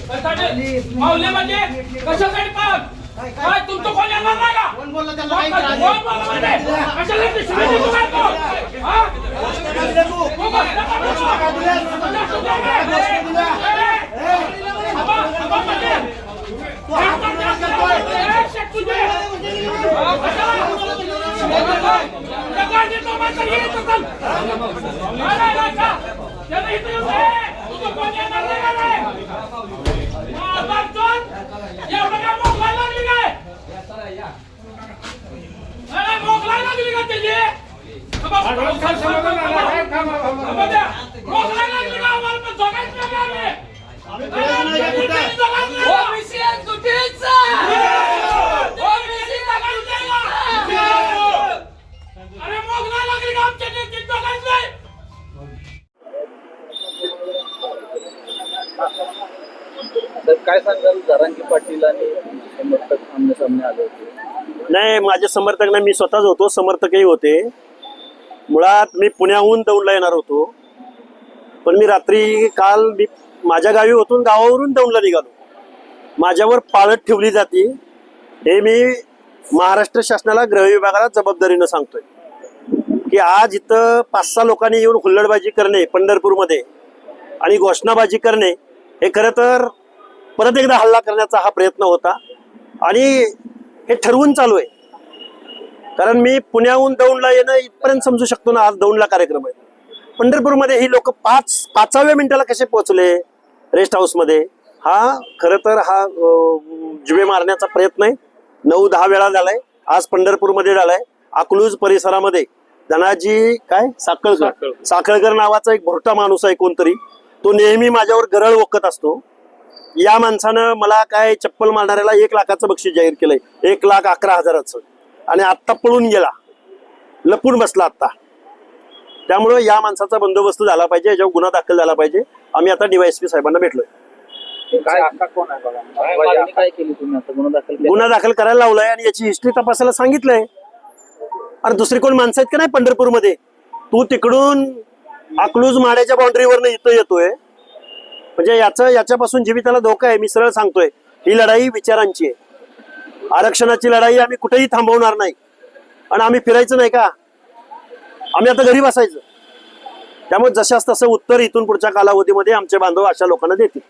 माऊली म्हणजे कशासाठी पाहत काय तुमचं कोण येणार नाही का? कोण बोलला त्याला काही कोण बोलला म्हणजे कशाला ते शिवाजी तू करतो? हा? तू बसला का तू? काय सांगाल जरांगी पाटील आणि समर्थक आमने सामने आले होते? नाही, माझे समर्थक नाही, मी स्वतःच होतो, समर्थकही होते. मुळात मी पुण्याहून दौंडला येणार होतो, पण मी रात्री काल मी माझ्या गावी होतो, गावावरून दौंडला निघालो. माझ्यावर पाळत ठेवली जाते हे मी महाराष्ट्र शासनाला गृह विभागाला जबाबदारीनं सांगतोय की आज इथं 5-6 लोकांनी येऊन हुल्लडबाजी करणे पंढरपूरमध्ये आणि घोषणाबाजी करणे हे खरं तर परत एकदा हल्ला करण्याचा हा प्रयत्न होता आणि हे ठरवून चालू आहे. कारण मी पुण्याहून दौंडला येणं इथपर्यंत समजू शकतो ना, आज दौंडला कार्यक्रम आहे. पंढरपूरमध्ये ही लोक 5व्या मिनिटाला कसे पोहोचले रेस्ट हाऊसमध्ये, हा खरं तर हा जुवे मारण्याचा प्रयत्न आहे. 9-10 वेळा झालाय, आज पंढरपूरमध्ये झालाय. अकलूज परिसरामध्ये धनाजी साखळकर नावाचा एक भोरटा माणूस आहे कोणतरी, तो नेहमी माझ्यावर गरळ ओकत असतो. या माणसानं मला काय चप्पल मारणाऱ्याला 1 लाखाचं बक्षीस जाहीर केलंय, 1,11,000 आणि आत्ता पळून गेला, लपून बसला आत्ता. त्यामुळे या माणसाचा बंदोबस्त झाला पाहिजे, याच्यावर गुन्हा दाखल झाला पाहिजे. आम्ही आता डीवायएसपी साहेबांना भेटलोय. काय केली तुम्ही आता? गुन्हा दाखल करायला लावलाय आणि याची हिस्ट्री तपासायला सांगितलंय. अरे दुसरी कोण माणसं आहेत का नाही पंढरपूरमध्ये? तू तिकडून अकलूज माड्याच्या बाउंड्रीवरनं इथं येतोय म्हणजे याच्यापासून जीविताला धोका आहे. मी सरळ सांगतोय, ही लढाई विचारांची आहे. आरक्षणाची लढाई आम्ही कुठेही थांबवणार नाही आणि आम्ही फिरायचं नाही का, आम्ही आता घरी बसायचं. त्यामुळे जशास तसं उत्तर इथून पुढच्या कालावधीमध्ये आमचे बांधव अशा लोकांना देतील.